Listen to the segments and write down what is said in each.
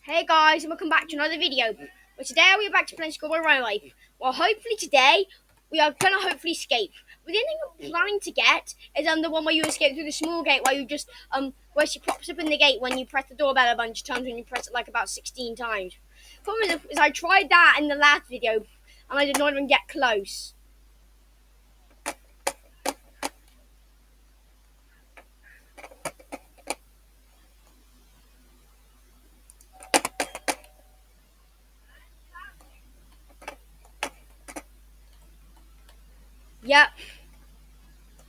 Hey guys, and welcome back to another video. But today we are back to playing Schoolboy runaway. Well, hopefully today we are gonna hopefully escape. But the only thing I'm planning to get is the one where you escape through the small gate, where you just where she pops up in the gate when you press the doorbell a bunch of times, when you press it like about 16 times. Problem is I tried that in the last video and I did not even get close. Yep.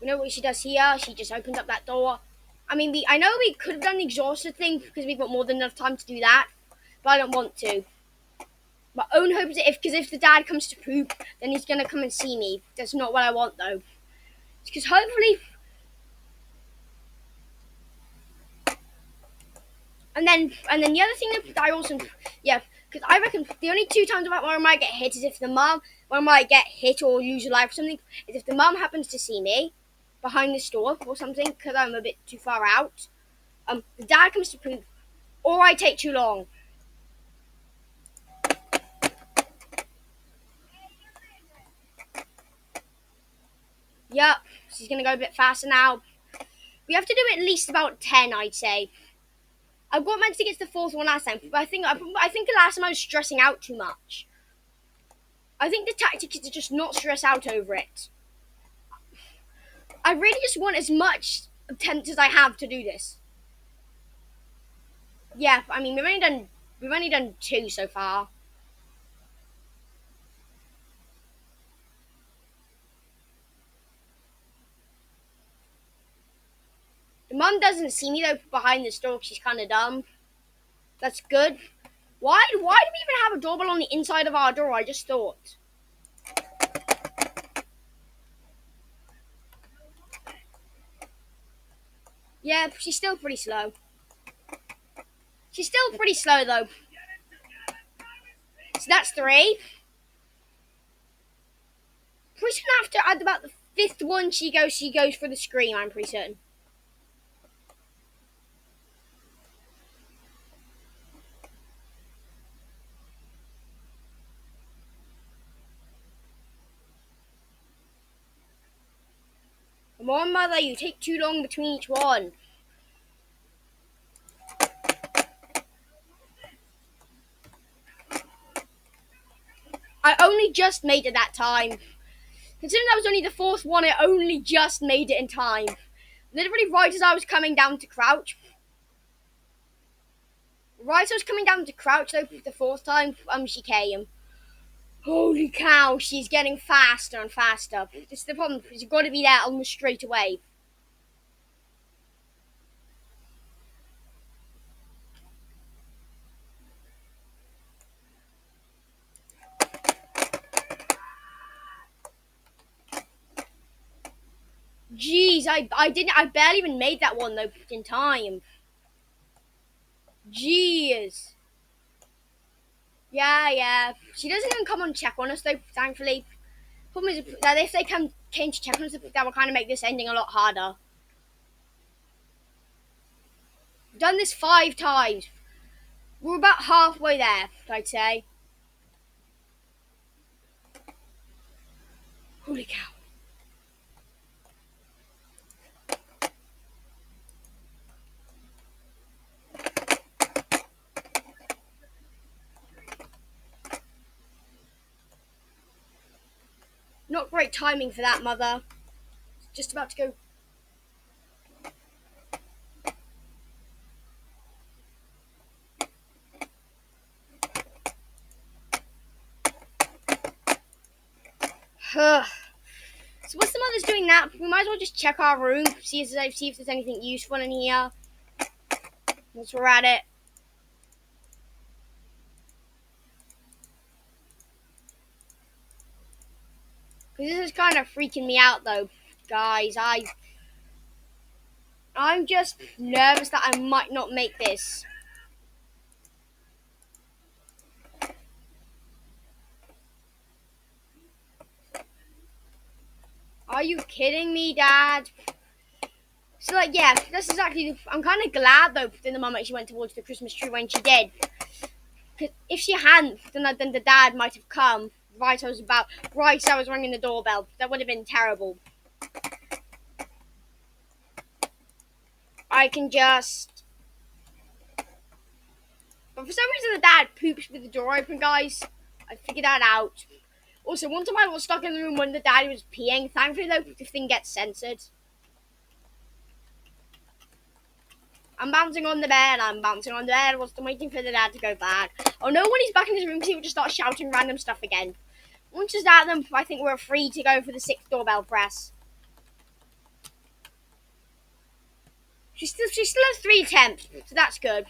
You know what she does here? She just opens up that door. I mean, I know we could have done the exhausted thing because we've got more than enough time to do that, but I don't want to. My own hope is that if the dad comes to poop, then he's gonna come and see me. That's not what I want though. Because hopefully, and then the other thing that I also because I reckon the only two times about where I might get hit is if the mom where I might get hit or lose your life or something is if the mom happens to see me behind the store or something because I'm a bit too far out. The dad comes to poop, or I take too long. Yep, she's gonna go a bit faster now. We have to do at least about 10, I'd say. I got meant to get to the fourth one last time, but I think the last time I was stressing out too much. I think the tactic is to just not stress out over it. I really just want as much attempt as I have to do this. Yeah, I mean we've only done two so far. The mum doesn't see me though behind the store. She's kind of dumb. That's good. Why do we even have a doorbell on the inside of our door? I just thought. Yeah, she's still pretty slow. She's still pretty slow though. So that's three. Pretty soon after at about the fifth one, she goes for the scream. I'm pretty certain. Come on, mother, you take too long between each one. I only just made it that time. Considering that was only the fourth one, I only just made it in time. Literally right as I was coming down to crouch. Right as I was coming down to crouch though, the fourth time, she came. Holy cow, she's getting faster and faster. This is the problem, because you've got to be there almost straight away. Jeez, I barely even made that one though in time. Jeez. Yeah. She doesn't even come and check on us though, thankfully. Problem is that if they came to check on us, that will kind of make this ending a lot harder. We've done this 5 times. We're about halfway there, I'd say. Holy cow. Not great timing for that, mother. Just about to go. So what's the mother's doing now? We might as well just check our room, see if there's anything useful in here. Once we're at it. Because this is kind of freaking me out though, guys. I'm just nervous that I might not make this. Are you kidding me, Dad? So like, yeah, that's exactly. I'm kind of glad though in the moment she went towards the Christmas tree when she did. Because if she hadn't, then the dad might have come right as I was ringing the doorbell. That would have been terrible. I can just. But for some reason, the dad poops with the door open, guys. I figured that out. Also, one time I was stuck in the room when the dad was peeing. Thankfully, though, the thing gets censored. I'm bouncing on the bed. Whilst I'm waiting for the dad to go back. Oh no, when he's back in his room, he would just start shouting random stuff again. Once he's at them, I think we're free to go for the 6th doorbell press. She still has 3 attempts, so that's good.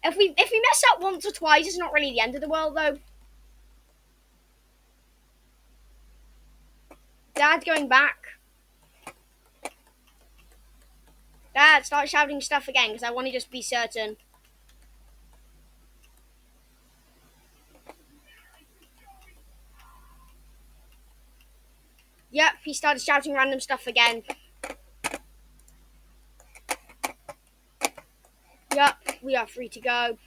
If we mess up once or twice, it's not really the end of the world, though. Dad's going back. Dad, start shouting stuff again, because I want to just be certain. Yep, he started shouting random stuff again. Yep, we are free to go.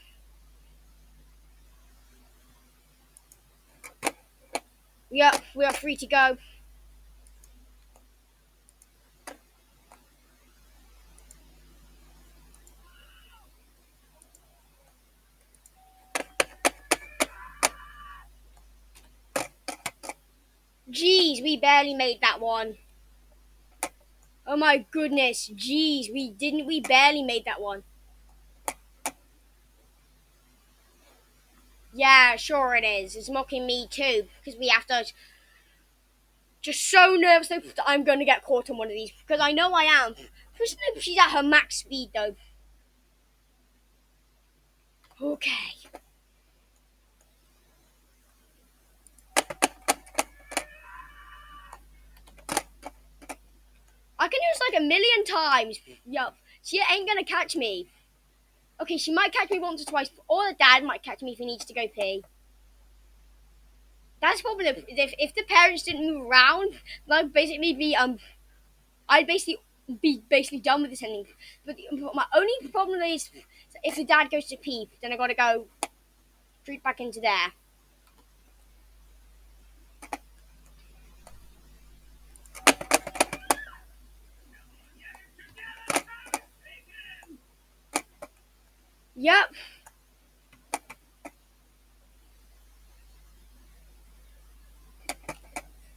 Yep, we are free to go. Jeez, we barely made that one. Oh my goodness, jeez, we barely made that one. Yeah, sure it is. It's mocking me too, because we have to... Just so nervous that I'm going to get caught on one of these, because I know I am. She's at her max speed though. Okay. I can do this like a million times. Yup. She ain't gonna catch me. Okay, she might catch me once or twice, or the dad might catch me if he needs to go pee. That's probably if the parents didn't move around, I'd basically be done with this ending. But my only problem is if the dad goes to pee, then I gotta go straight back into there. Yep.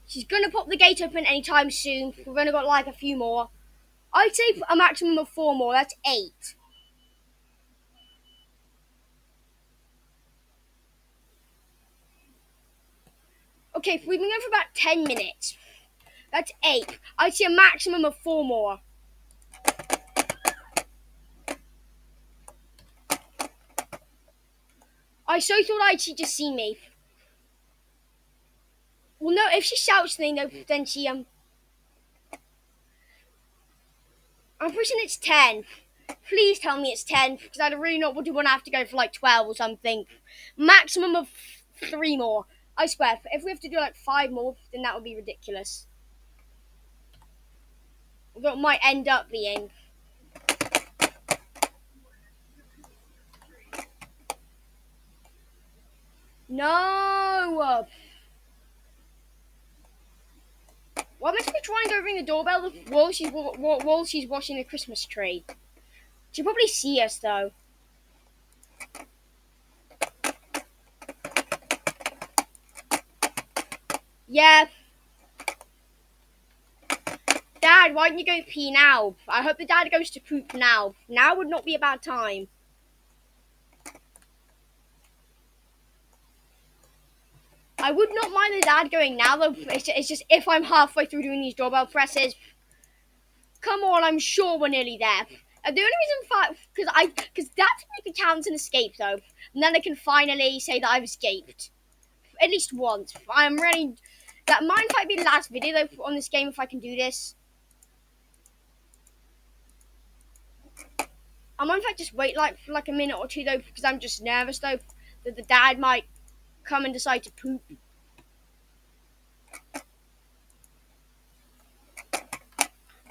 She's gonna pop the gate open anytime soon. We've only got like a few more. I'd say a maximum of 4 more. That's 8. Okay, we've been going for about 10 minutes. That's 8. I'd say a maximum of 4 more. I so thought she'd just see me. Well, no, if she shouts me, no, then she, I'm pushing it's 10. Please tell me it's 10, because I really not want to have to go for like 12 or something. Maximum of 3 more. I swear, if we have to do like 5 more, then that would be ridiculous. Although it might end up being. No! Why must we try and go ring the doorbell while she's watching the Christmas tree? She'll probably see us though. Yeah. Dad, why don't you go pee now? I hope the dad goes to poop now. Now would not be a bad time. I would not mind the dad going now though. It's just if I'm halfway through doing these doorbell presses. Come on, I'm sure we're nearly there. The only reason because that's make it count an escape though, and then I can finally say that I've escaped at least once. I'm ready. That might be the last video though on this game if I can do this. I might in fact just wait for like a minute or two though because I'm just nervous though that the dad might come and decide to poop.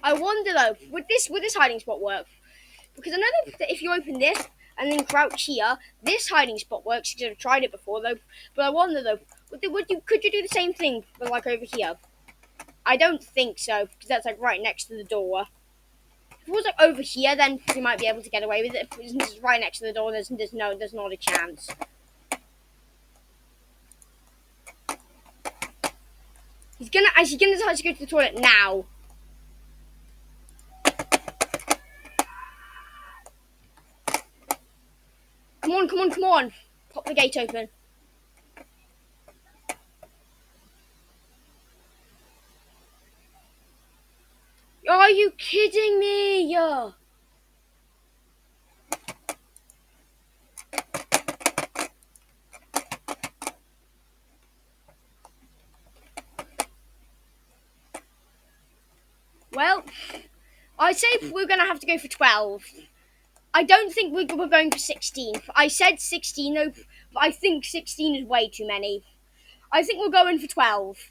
I wonder though, would this hiding spot work? Because I know that if you open this and then crouch here, this hiding spot works. Because I've tried it before though. But I wonder though, could you do the same thing but like over here? I don't think so because that's like right next to the door. If it was like over here, then you might be able to get away with it. If it was right next to the door, there's not a chance. He's gonna decide to go to the toilet now. Come on, come on, come on! Pop the gate open. Are you kidding me? Yeah. Well, I'd say we're going to have to go for 12. I don't think we're going for 16. I said 16, though, but I think 16 is way too many. I think we're going for 12.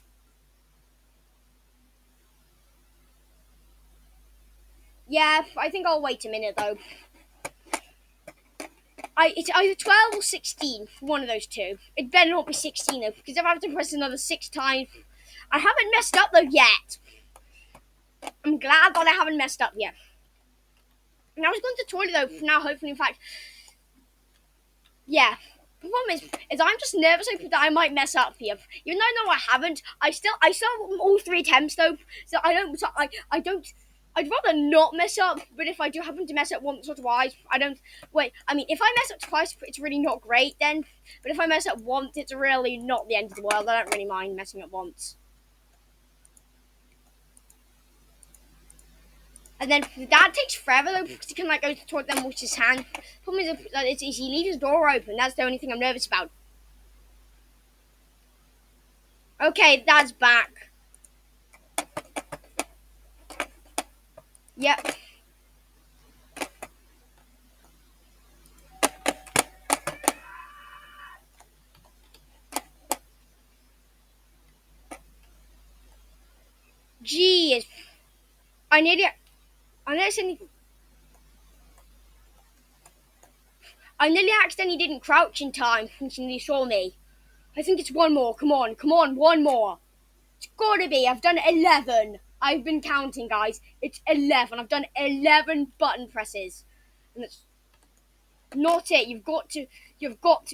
Yeah, I think I'll wait a minute, though. It's either 12 or 16, one of those two. It better not be 16, though, because if I have to press another 6 times... I haven't messed up, though, yet. I'm glad that I haven't messed up yet. And I was going to the toilet, though, now, hopefully, in fact... Yeah. The problem is I'm just nervous that I might mess up here. Even though I know I haven't, I still have all 3 attempts, though, so I don't... I'd rather not mess up, but if I do happen to mess up once or twice, I don't... Wait, I mean, if I mess up twice, it's really not great then. But if I mess up once, it's really not the end of the world. I don't really mind messing up once. And then that takes forever, though, because he can, like, go to the toilet and wash his hand. Problem is he leaves his door open. That's the only thing I'm nervous about. Okay, that's back. Yep. Jeez. I nearly accidentally didn't crouch in time until he saw me. I think it's one more. Come on, one more. It's gotta be. I've done 11. I've been counting, guys. It's 11. I've done 11 button presses. And that's not it. You've got to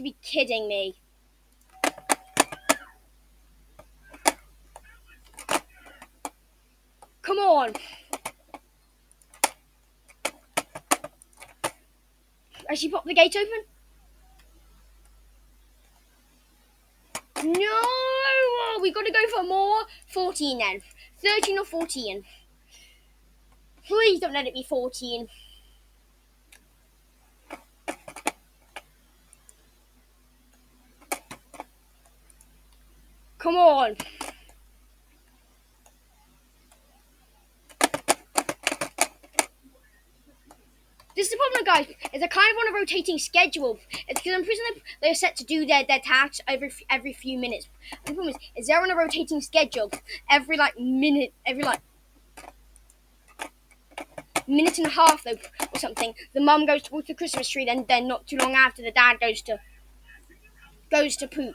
be kidding me. Come on. Has she popped the gate open? No! We got to go for more. 14 then. 13 or 14. Please don't let it be 14. Come on. This is the problem, guys, is they're kind of on a rotating schedule. It's because I'm pretty sure they're set to do their tasks every few minutes. The problem is they're on a rotating schedule every minute and a half though or something. The mum goes towards the Christmas tree, then not too long after the dad goes to poop.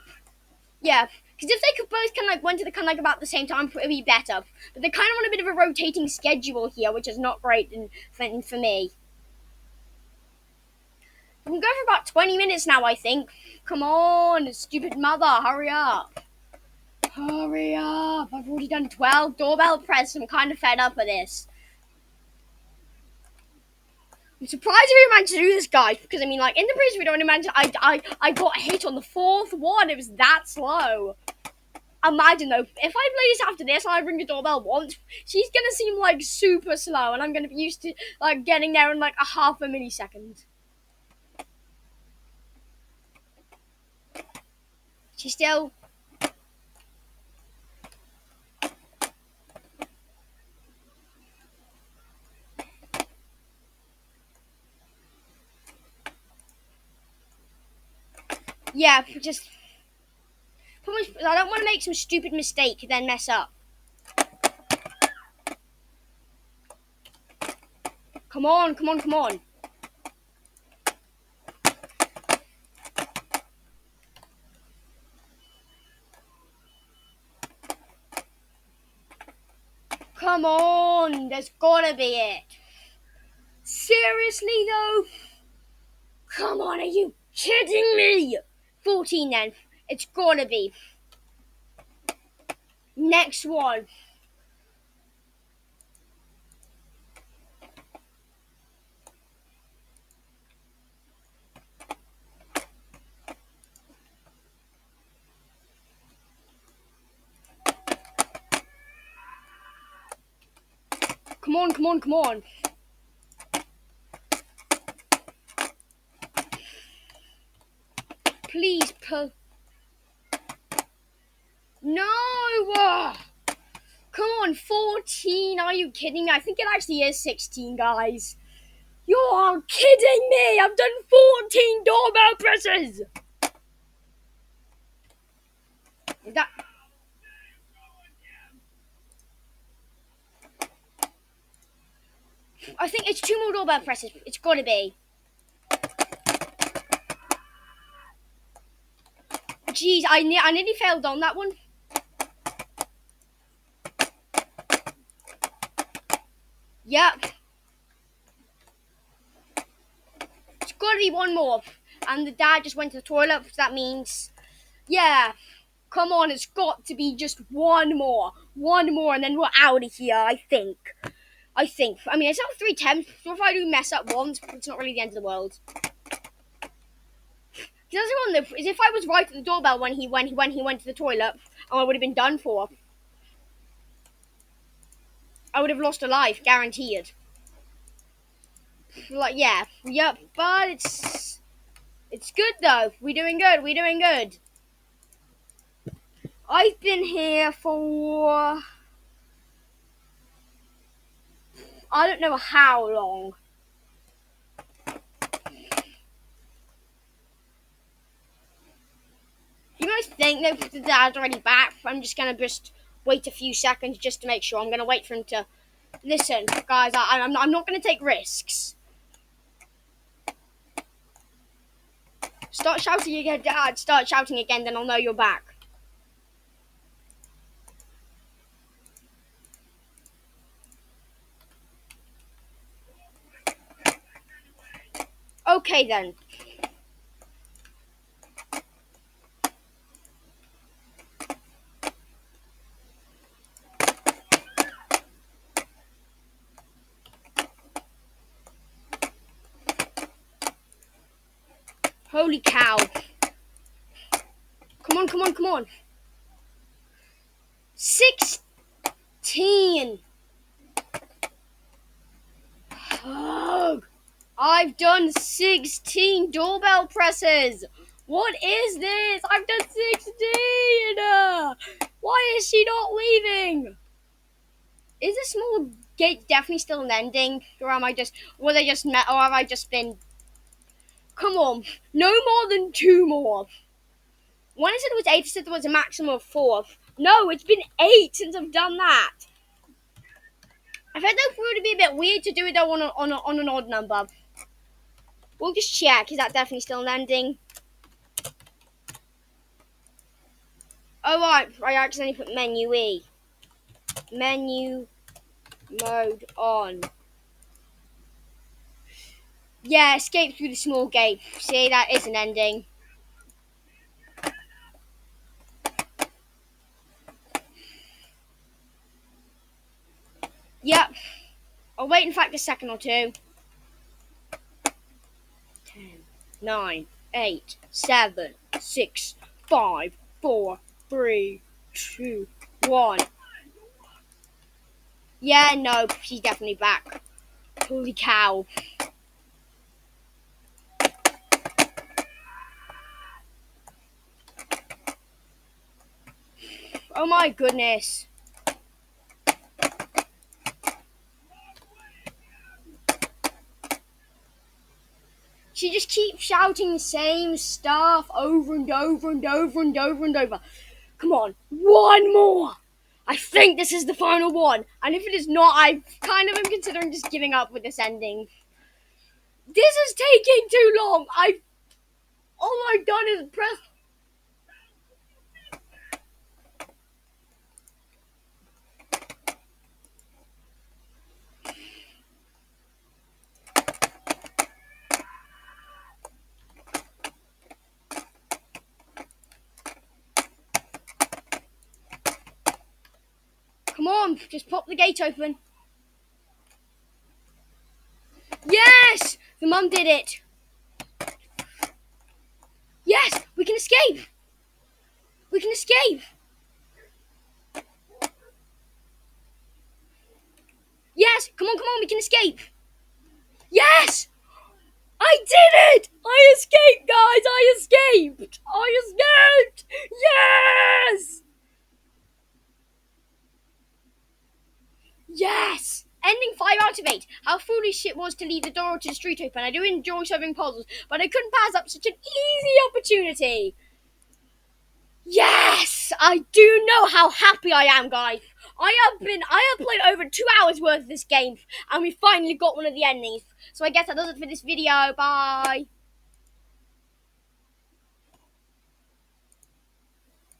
Yeah, because if they could both went to the about the same time, it would be better. But they're kind of on a bit of a rotating schedule here, which is not great for me. We can go for about 20 minutes now, I think. Come on, stupid mother, hurry up. Hurry up. I've already done 12 doorbell press. I'm kind of fed up with this. I'm surprised if we managed to do this, guys, because, I mean, in the previous video, I got hit on the 4th one. It was that slow. Imagine, though, if I play this after this and I ring the doorbell once, she's going to seem, super slow, and I'm going to be used to, getting there in, a half a millisecond. She's still... Yeah, just... I don't want to make some stupid mistake, then mess up. Come on, come on, come on. Come on, there's gotta be it. Seriously though? Come on, are you kidding me? 14 then. It's gotta be. Next one. Come on, come on, come on. Please, no! Come on, 14. Are you kidding me? I think it actually is 16, guys. You're kidding me! I've done 14 doorbell presses! That... I think it's 2 more doorbell presses. It's gotta be. Jeez, I nearly failed on that one. Yep. It's gotta be 1 more. And the dad just went to the toilet, so that means... Yeah. Come on, it's got to be just 1 more. 1 more, and then we're out of here, I think. I mean, it's not 3 attempts, so if I do mess up once, it's not really the end of the world. The other one is if I was right at the doorbell when he went to the toilet, I would have been done for. I would have lost a life, guaranteed. Like, yeah, yep, but it's good though. We're doing good. I've been here for I don't know how long. You guys think that the dad's already back? I'm just gonna wait a few seconds just to make sure. I'm gonna wait for him to listen, guys. I'm not gonna take risks. Start shouting again, Dad. Start shouting again, then I'll know you're back. Okay then. Holy cow. Come on, come on, come on. 16. Oh, I've done 16 doorbell presses. What is this? I've done 16. Why is she not leaving? Is the small gate definitely still an ending? Or am I just, or have I just been... Come on, no more than 2 more. When I said it was 8, I said there was a maximum of 4. No, it's been 8 since I've done that. I felt like it would be a bit weird to do it though on an odd number. We'll just check. Is that definitely still an ending? Oh right, I accidentally put menu E. Menu mode on. Yeah, escape through the small gate. See, that is an ending. Yep. I'll wait in fact a second or 2. 10, 9, 8, 7, 6, 5, 4, 3, 2, 1. Yeah, no, she's definitely back. Holy cow. Oh my goodness. She just keeps shouting the same stuff over and over and over and over and over. Come on, 1 more. I think this is the final one, and if it is not, I kind of am considering just giving up with this ending. This is taking too long. All I've done is press. Come on, just pop the gate open. Yes, the mum did it. Yes, we can escape. We can escape. Yes, come on, we can escape. Yes, I did it. I escaped, guys. I escaped. Yes. Yes! Ending 5 out of 8. How foolish it was to leave the door to the street open. I do enjoy solving puzzles, but I couldn't pass up such an easy opportunity. Yes! I do know how happy I am, guys. I have played over 2 hours worth of this game, and we finally got one of the endings. So I guess that does it for this video. Bye!